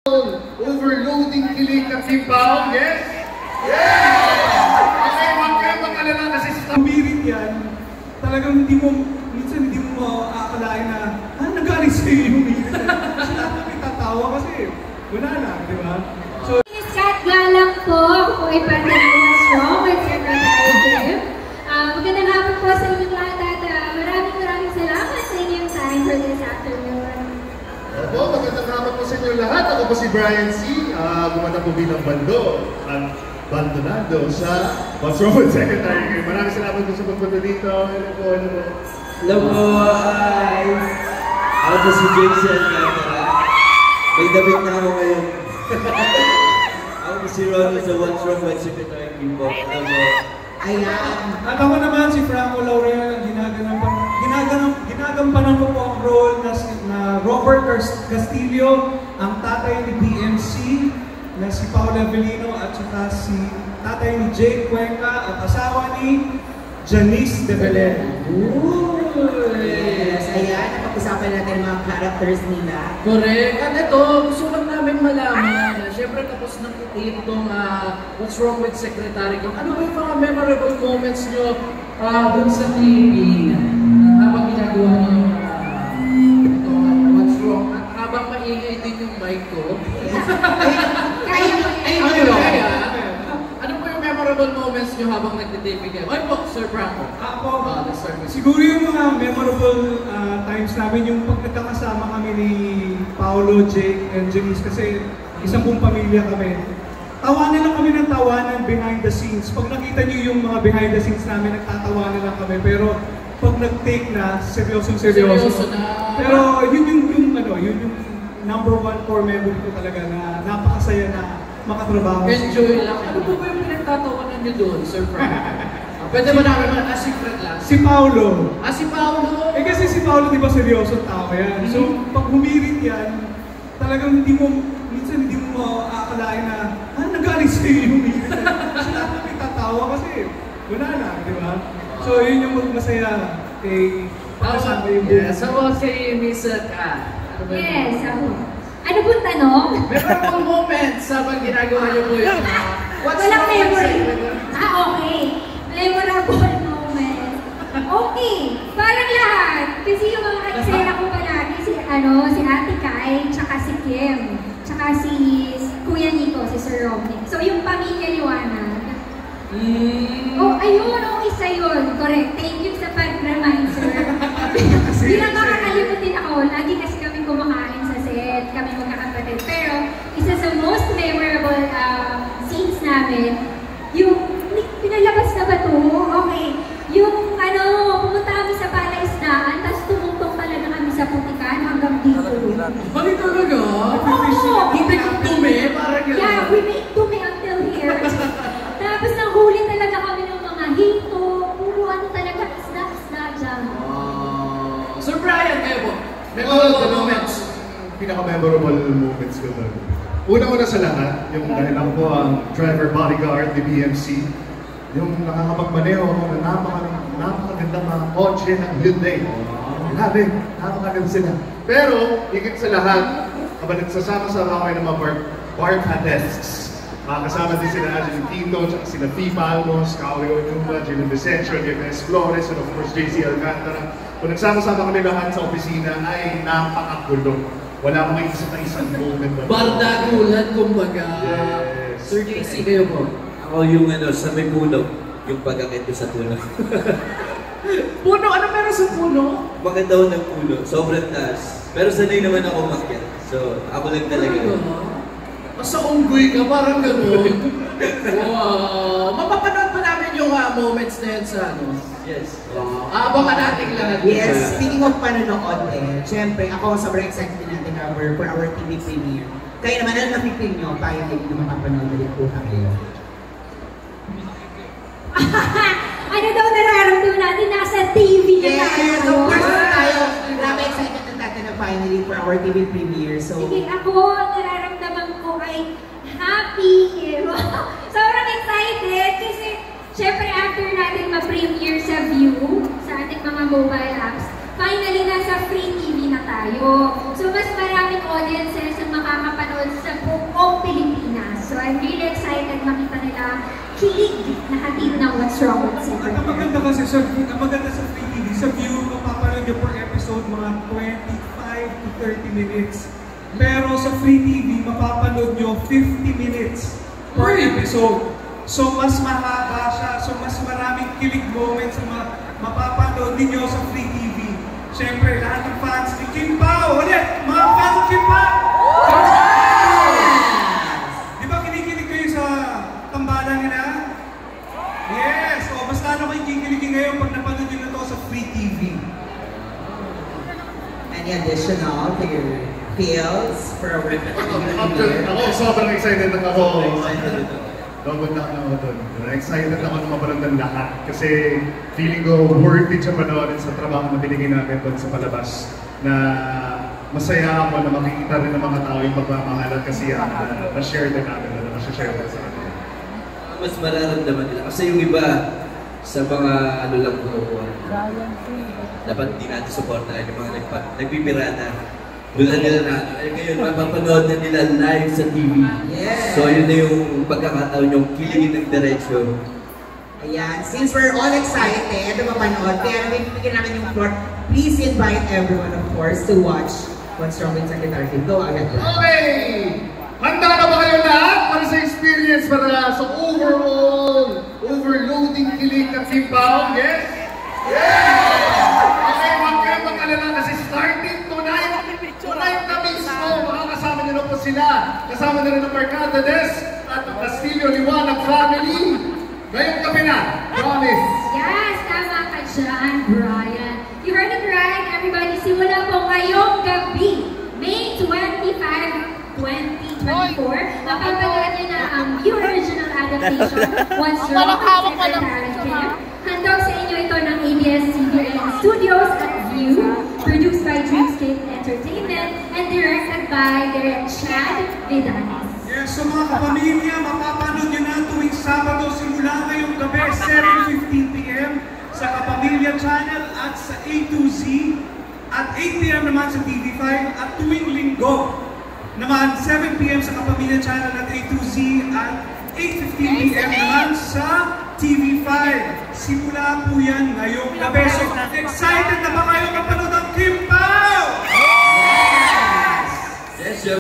Overloading kilig ng Timpaw, yes? Yes! Okay, huwag kayo mag-alala kasi umirit yan, talagang minsan hindi mo aakalain na, nagaling sa'yo yung umirit. Kasi natin itatawa kasi, wala lang, di ba? So, Kat Galang po, kung ipatid what's wrong with Secretary Kim. Magandang hapon po sa inyong lahat at maraming salamat sa inyong time for this afternoon. Opo, magandang hapon po sa inyo lahat. Ako po si Brian C. Gumanda po bilang bando at bandonado sa What's Wrong with Secretary Kim. Maraming salamat po sa pagpunta dito. Hello po, hello po. Hello po, hi! Ako po si Jason Cantara. May damit na ako ngayon. Ako po si Ronald sa What's Wrong with Secretary Kim po. Hello po. Ayan. At ako naman si Franco Laurel, ginagampanan ko po ang role na Robert Castillo, ang tatay ni BMC, na si Paula Avellino at saka si tatay ni Jake Cuenca at asawa ni Janice de Belen. Yes, ayan, napag-usapan natin mga characters nila. Correct. At ito, gusto lang namin malaman na syempre tapos ng itin itong What's Wrong with Secretary Kim. Ano ba yung mga memorable moments nyo dun sa TV habang ginagawa nyo What's Wrong? At habang maingay din yung mic ko. Ano po yung memorable moments nyo habang nagtitipig kayo? Ay po, Sir Franco. Ako, siguro yung mga memorable times namin, yung pag nagkakasama kami ni Paolo, Jake, and Janice, kasi isang buong pamilya kami. Tawanan lang kami ng tawanan behind the scenes. Pag nakita niyo yung mga behind the scenes namin, nagtatawanan lang kami. Pero pag nag-take na, seryoso. Na. Pero yun yung number one core memory ko talaga na napakasaya na makatrabaho. Enjoy lang. Ano po ba yung pinagtatawanan niyo doon, Sir Frank? Pwede ba namin secret lang? Si Paolo. Si Paolo? Kasi si Paolo, di ba, seryoso tao yan. So, pag humirit yan, talagang minsan hindi mo aakalain na, nagaling sa'yo yung humirit. Kasi natin itatawa kasi, wala lang, di ba? So, yun yung masaya kay pagkasama yung buhay. Yes, ako si Miss Ka. Yes, ako. Ano pong tanong? Memorable moments habang ginagawa niyo po yun. Walang memory. Okay. Memorable moments. Okay. Parang lahat. Kasi yung mga eksena ko palagi, si Ate Kai, tsaka si Kim, tsaka si Kuya Nico, si Sir Romney. So yung pamilya liwanag. Ayun, isa yun. Correct. Thank you sa pag-remind, sir. Hindi na makakalimutin ako. Lagi kasi kami kumakain sa set, kami magkakapatid. Pero isa sa most memorable scenes namin, yung pinalabas na ba ito? Okay. Yung pumunta kami sa palaisdaan, tapos tumutong talaga kami sa putikan hanggang dito. Balik talaga? Oo! Hindi kong dumi? Parang gano'n. Yeah, we make dumi until here. Tapos nahuli talaga kami ng mga hito, puro talaga, isda dyan. Sir Brian, kayo po. Memorable moments. Pinaka-memorable moments ko doon. Una-una sa lahat, yung dahil ako po ang driver bodyguard ni BMC, yung nakakapagmaneho ako na napakaganda mga kotse ng Hyundai. Grabe, napakaganda sila. Pero, higit sa lahat, kapag nagsasama-sama kami ng mga barcadests, kasama din sila Angelo Quinto, tsaka sila Fifa Almos, Kaori Onyuma, Gino Vicencio, Gomez Flores, and of course JC Alcantara. Kung nagsama-sama kami lahat sa opisina, ay napakagulo. Wala akong isang moment. Bardagulan, kumbaga. Yes. Sir JC, kayo po. Ako yung sa may puno, yung pag-akit ko sa puno. Puno? Ano meron sa puno? Maganda ako ng puno, sobrang taas. Pero sanay naman ako umakyat. So, ako lang talaga. Sa unggoy ka, parang gano'n. Wow! Mapapanood pa namin yung moments na yun sa Yes. Abangan natin lahat. Yes, speaking of panonood syempre ako sobrang excited din natin for our TV premiere. Kaya naman, ano napipin nyo? Paano kayo na makapanood ulit po kayo? Ano daw nararamdaman natin? Nasa TV na tayo. Yes, of course tayo. Grabe excited na natin na finally for our TV premiere. So, sige, ako, nararamdaman ko ay happy. Sobrang excited kasi syempre after natin ma-premiere sa View, sa ating mga mobile apps, finally nasa free TV na tayo. So mas maraming audiences ang makakapanood sa I'm really excited makita nila kilig na hatid ng What's Wrong with At Secret. ang maganda kasi sa free TV, sa view, mapapanood nyo per episode mga 25 to 30 minutes. Pero sa free TV, mapapanood nyo 50 minutes per episode. So mas mahaba siya, so mas maraming kilig moments ang mapapanood ninyo sa free TV. Siyempre, lahat ng fans ni Kim Pao! Ulit! Mga fans ni Kim Pao! Di ba kinikilig kayo sa tambalan nila? Yes! O, mas lalo kayo kikiligin ngayon pag napanood nyo na to sa free TV. Any additional to your feels for a repetitive Ako, sobrang excited na ako. Excited ito. Double knock na ako doon. Excited ako na mapanood ng lahat. Kasi feeling ko worthy siya panoorin sa trabaho na binigay namin doon sa palabas. Na masaya ako na makikita rin ng mga tao yung pagmamahal at kasiyahan na na-share din namin na na-share din sa kanila. Mas mararamdaman nila. Kasi yung iba, sa mga ano lang po, dapat di natin supportahan yung mga nagpipirata. Doon nila na, ngayon, mapapanood na nila live sa TV. Yes. So yun na yung pagkakataon yung kiligin ng diretsyo. Ayan, since we're all excited na mapanood, kaya bibigyan namin yung floor, please invite everyone, of course, to watch What's Wrong with Secretary Kim. Go ahead. Okay! Handa na ba kayo lahat para sa experience, para sa overall, overloading kilig ng Kim Pao? Yes? Yes! Okay, huwag kayo mag-alala kasi starting tonight na mismo, makakasama niyo na po sila. Kasama na rin ang Mercado Des at ang Castillo Liwanag family. Ngayong gabi na, promise. Yes, tama ka dyan, Brian. You heard it right, everybody. Simula po ngayong gabi, May 25, 2024, mapapanood niyo na ang new original adaptation, What's Wrong with Secretary Kim. Handog sa inyo ito ng ABS-CBN Studios at View, produced by Dreamscape Entertainment, and directed by Direct Chad Vidanes. Yes, so mga kapamilya, mapapanood nyo na tuwing Sabado simula ngayong gabi, 7:15 p.m. sa Kapamilya Channel at sa A to Z, at 8 p.m. naman sa TV5, at tuwing Linggo naman 7 p.m. sa Kapamilya Channel at A to Z, at 8:15 p.m. naman sa TV5. Simula po yan ngayong gabi. So, excited na ba kayo kapanood ng Kim Pao? Yes,